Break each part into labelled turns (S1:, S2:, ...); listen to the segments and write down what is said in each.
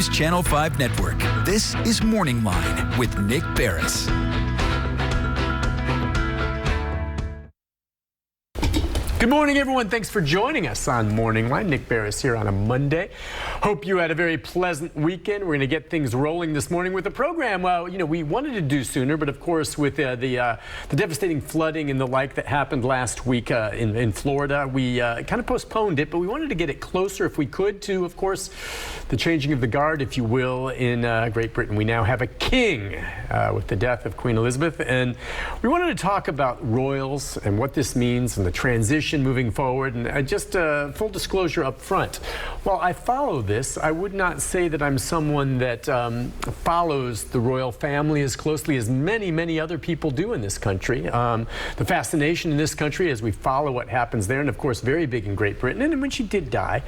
S1: News Channel 5 Network. This is MorningLine with Nick Beres.
S2: Good morning, everyone. Thanks for joining us on MorningLine. Nick Beres here on a Monday. Hope you had a very pleasant weekend. We're going to get things rolling this morning with a program, well, we wanted to do sooner, but of course with the devastating flooding and the like that happened last week in Florida, we kind of postponed it, but we wanted to get it closer if we could to, of course, the changing of the guard, if you will, in Great Britain. We now have a king with the death of Queen Elizabeth, and we wanted to talk about royals and what this means and the transition moving forward. And just full disclosure up front, while I follow this, I would not say that I'm someone that follows the royal family as closely as many other people do in this country. The fascination in this country as we follow what happens there, and of course very big in Great Britain. And when she did die,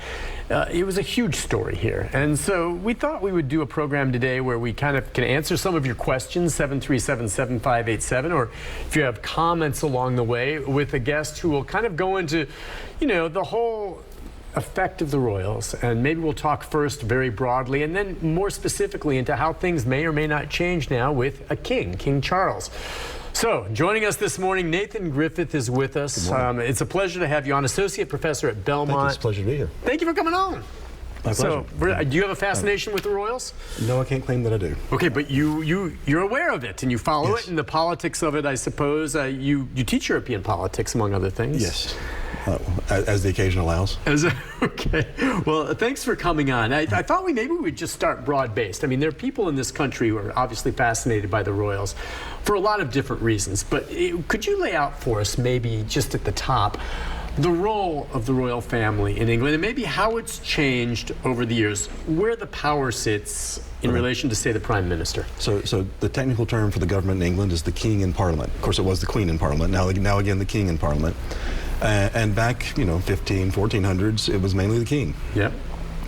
S2: it was a huge story here. And so we thought we would do a program today where we kind of can answer some of your questions, 737-7587, or if you have comments along the way, with a guest who will kind of go into, the whole effect of the royals, and maybe we'll talk first very broadly and then more specifically into how things may or may not change now with a king, King Charles. So, joining us this morning, Nathan Griffith is with us. It's a pleasure to have you on, associate professor at Belmont.
S3: Thank you. It's a pleasure to be here.
S2: Thank you for coming on.
S3: My pleasure.
S2: So, do you have a fascination with the royals?
S3: No, I can't claim that I do.
S2: Okay, but you're aware of it and you follow it and the politics of it, I suppose. You teach European politics, among other things.
S3: Yes, as the occasion allows.
S2: Okay. Well, thanks for coming on. I thought maybe we'd just start broad-based. I mean, there are people in this country who are obviously fascinated by the royals for a lot of different reasons. But could you lay out for us, maybe just at the top, the role of the royal family in England and maybe how it's changed over the years, where the power sits in relation to, say, the Prime Minister?
S3: So the technical term for the government in England is the King in Parliament. Of course, it was the Queen in Parliament. Now again, the King in Parliament. And back, 1400s, it was mainly the King.
S2: Yep.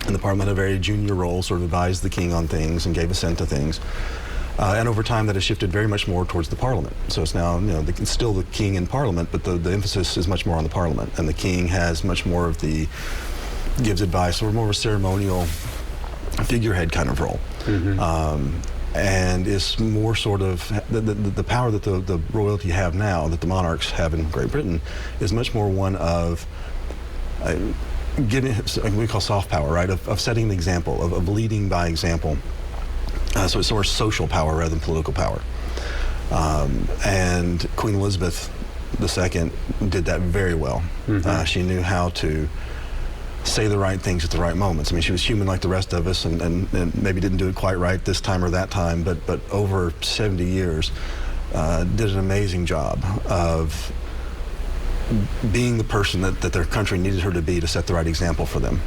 S2: And
S3: the Parliament had a very junior role, sort of advised the King on things and gave assent to things. And over time, that has shifted very much more towards the Parliament. So it's now, it's still the King in Parliament, but the emphasis is much more on the Parliament. And the King has much more of gives advice, or more of a ceremonial figurehead kind of role. Mm-hmm. And it's more sort of, the power that the royalty have now, that the monarchs have in Great Britain, is much more one of giving, we call soft power, right? Of setting an example, of leading by example. So it's more social power rather than political power. And Queen Elizabeth II did that very well. Mm-hmm. She knew how to say the right things at the right moments. I mean, she was human like the rest of us, and maybe didn't do it quite right this time or that time, but over 70 years, did an amazing job of being the person that their country needed her to be to set the right example for them.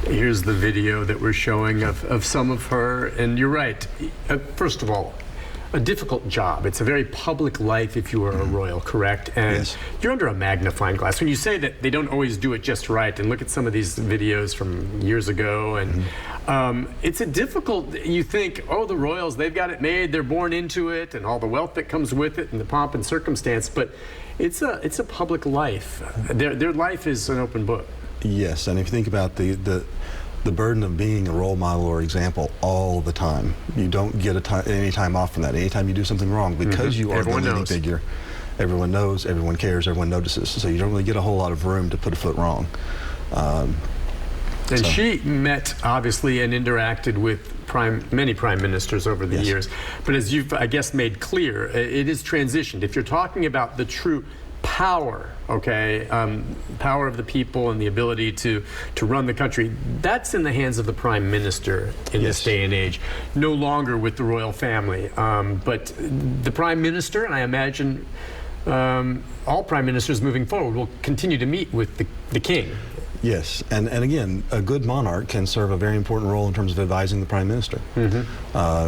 S2: Here's the video that we're showing of some of her, and you're right. First of all, a difficult job. It's a very public life if you are a royal, correct? And
S3: yes.
S2: You're under a magnifying glass. When you say that they don't always do it just right, and look at some of these videos from years ago, and it's a difficult, you think, oh, the royals, they've got it made, they're born into it, and all the wealth that comes with it, and the pomp and circumstance, but it's a public life. Their life is an open book.
S3: Yes, and if you think about the burden of being a role model or example all the time, you don't get any time off from that. Anytime you do something wrong, because you are the leading figure, everyone knows, everyone cares, everyone notices. So you don't really get a whole lot of room to put a foot wrong.
S2: And she met, obviously, and interacted with many prime ministers over the years. But as you've, I guess, made clear, it is transitioned. If you're talking about the true power, power of the people and the ability to run the country, that's in the hands of the Prime Minister in this day and age, no longer with the royal family. But the Prime Minister, and I imagine all Prime Ministers moving forward, will continue to meet with the King.
S3: Yes, and again, a good monarch can serve a very important role in terms of advising the Prime Minister,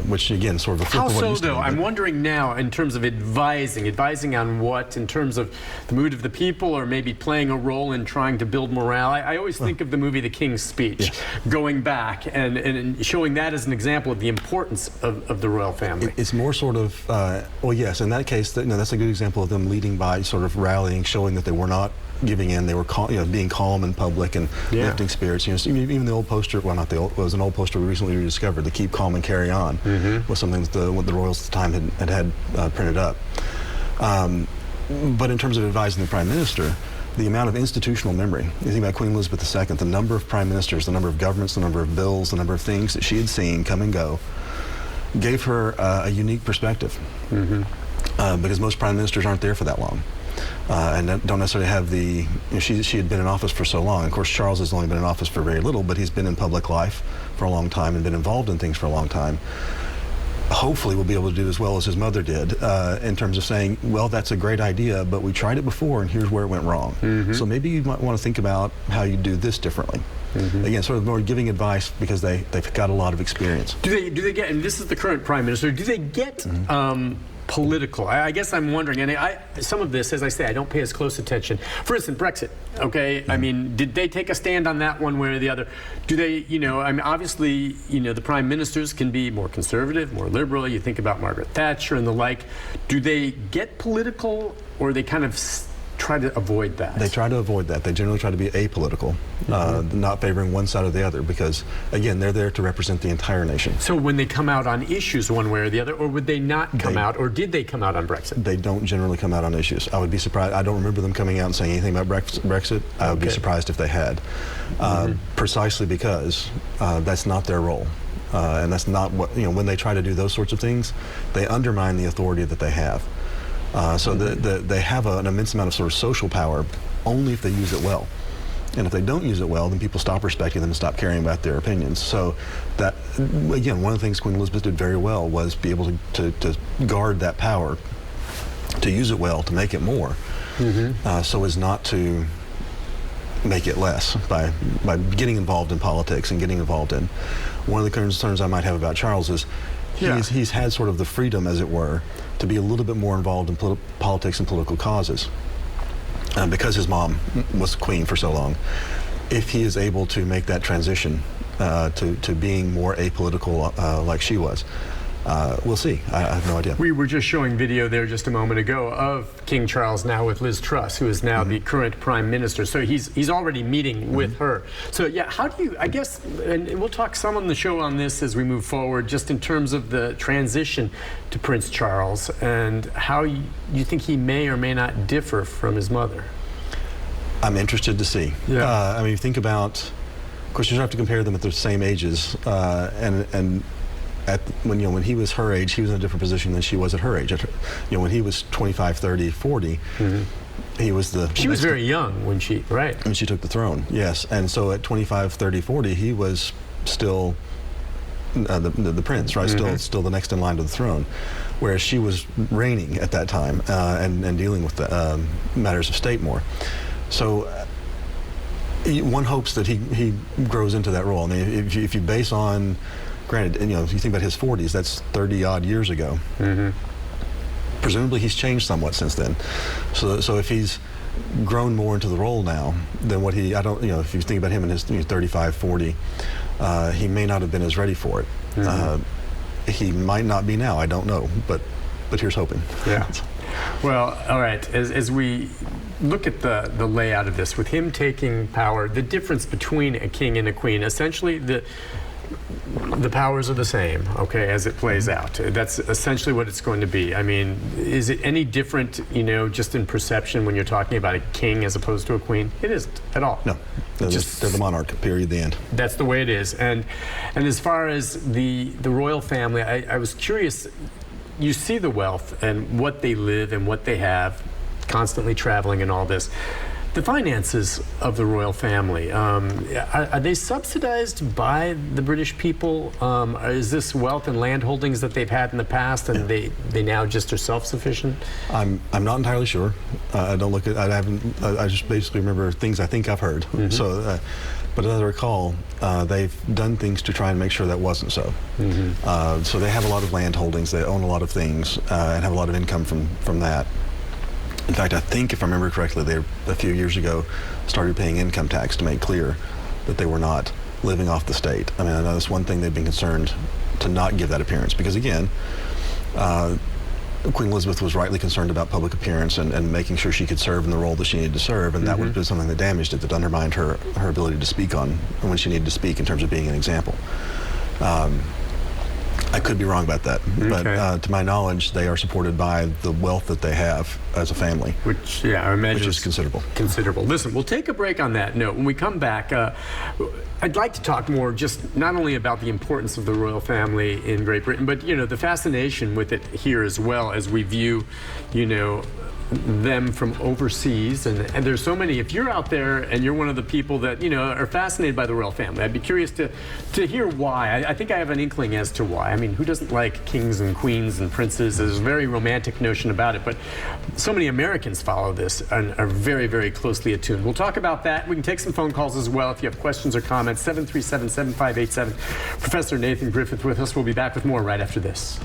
S3: which again, sort of a flip of what used to be.
S2: I'm wondering now, in terms of advising on what, in terms of the mood of the people, or maybe playing a role in trying to build morale. I always think of the movie The King's Speech, going back and showing that as an example of the importance of the royal family.
S3: It's more sort of, well, yes, in that case, that's a good example of them leading by sort of rallying, showing that they were not giving in, they were being calm in public. public and lifting spirits. You know, so even the old poster, well, not the old, it was an old poster we recently rediscovered, the "Keep Calm and Carry On," was something that the royals at the time had printed up. But in terms of advising the Prime Minister, the amount of institutional memory, you think about Queen Elizabeth II, the number of prime ministers, the number of governments, the number of bills, the number of things that she had seen come and go, gave her a unique perspective. Because most prime ministers aren't there for that long. And don't necessarily have the, you know, she had been in office for so long. Of course, Charles has only been in office for very little, but he's been in public life for a long time and been involved in things for a long time. Hopefully we'll be able to do as well as his mother did in terms of saying, well, that's a great idea, but we tried it before and here's where it went wrong. So maybe you might want to think about how you do this differently. Again, sort of more giving advice because they've got a lot of experience.
S2: Do they get, and this is the current Prime Minister, do they get political? I guess I'm wondering, and some of this, as I say, I don't pay as close attention. For instance, Brexit, okay? I mean, did they take a stand on that one way or the other? Do they, you know, I mean, obviously, you know, the prime ministers can be more conservative, more liberal. You think about Margaret Thatcher and the like. Do they get political, or they kind of try to avoid that?
S3: They try to avoid that. They generally try to be apolitical, not favoring one side or the other, because, again, they're there to represent the entire nation.
S2: So when they come out on issues one way or the other, or would they not come out, or did they come out on Brexit?
S3: They don't generally come out on issues. I would be surprised. I don't remember them coming out and saying anything about Brexit. I would be surprised if they had, precisely because that's not their role. And that's not what, you know, when they try to do those sorts of things, they undermine the authority that they have. So they have an immense amount of sort of social power only if they use it well. And if they don't use it well, then people stop respecting them and stop caring about their opinions. So that, again, one of the things Queen Elizabeth did very well was be able to guard that power, to use it well, to make it more, so as not to make it less by getting involved in politics and getting involved in. One of the concerns I might have about Charles is he's had sort of the freedom, as it were, to be a little bit more involved in politics and political causes. Because his mom was queen for so long, if he is able to make that transition to being more apolitical like she was, we'll see. I have no idea.
S2: We were just showing video there just a moment ago of King Charles now with Liz Truss, who is now the current Prime Minister. So he's already meeting with her. So yeah, how do you, I guess, and we'll talk some on the show on this as we move forward, just in terms of the transition to Prince Charles and how you think he may or may not differ from his mother.
S3: I'm interested to see. I mean, you think about, of course, you have to compare them at their same ages, and when he was her age, he was in a different position than she was at her age. When he was 25, 30, 40, he was
S2: She was very young when she,
S3: when she took the throne, yes. And so at 25, 30, 40, he was still the prince, right? Still the next in line to the throne, whereas she was reigning at that time and dealing with the matters of state more. So one hopes that he grows into that role. I mean, if you base on, granted, and, if you think about his 40s, that's 30-odd years ago. Presumably he's changed somewhat since then. So if he's grown more into the role now than what if you think about him in his 35, 40, he may not have been as ready for it. He might not be now, I don't know, but here's hoping.
S2: Yeah. Well, all right, as we look at the layout of this, with him taking power, the difference between a king and a queen, essentially the powers are the same, okay, as it plays out. That's essentially what it's going to be. I mean, is it any different, just in perception when you're talking about a king as opposed to a queen? It isn't at all.
S3: No, they're the monarch, period, the end.
S2: That's the way it is. And as far as the royal family, I was curious, you see the wealth and what they live and what they have, constantly traveling and all this. The finances of the royal family, are they subsidized by the British people? Is this wealth and land holdings that they've had in the past and they now just are self-sufficient? I'm
S3: not entirely sure. I don't look at, I just basically remember things I think I've heard. So, but as I recall, they've done things to try and make sure that wasn't so. So they have a lot of land holdings, they own a lot of things, and have a lot of income from that. In fact, I think, if I remember correctly, they, a few years ago, started paying income tax to make clear that they were not living off the state. I mean, I know that's one thing they've been concerned to not give that appearance, because again, Queen Elizabeth was rightly concerned about public appearance and making sure she could serve in the role that she needed to serve, and that would have been something that damaged it, that undermined her ability to speak on when she needed to speak in terms of being an example. I could be wrong about that, but to my knowledge, they are supported by the wealth that they have as a family.
S2: Which, yeah, I imagine
S3: which is considerable.
S2: Considerable. Listen, we'll take a break on that note. When we come back, I'd like to talk more just not only about the importance of the royal family in Great Britain, but, you know, the fascination with it here as well, as we view, you know, them from overseas, and there's so many. If you're out there and you're one of the people that, you know, are fascinated by the royal family, I'd be curious to hear why. I think I have an inkling as to why. I mean, who doesn't like kings and queens and princes? There's a very romantic notion about it, but so many Americans follow this and are very, very closely attuned. We'll talk about that. We can take some phone calls as well if you have questions or comments. 737-7587. Professor Nathan Griffith with us. We'll be back with more right after this.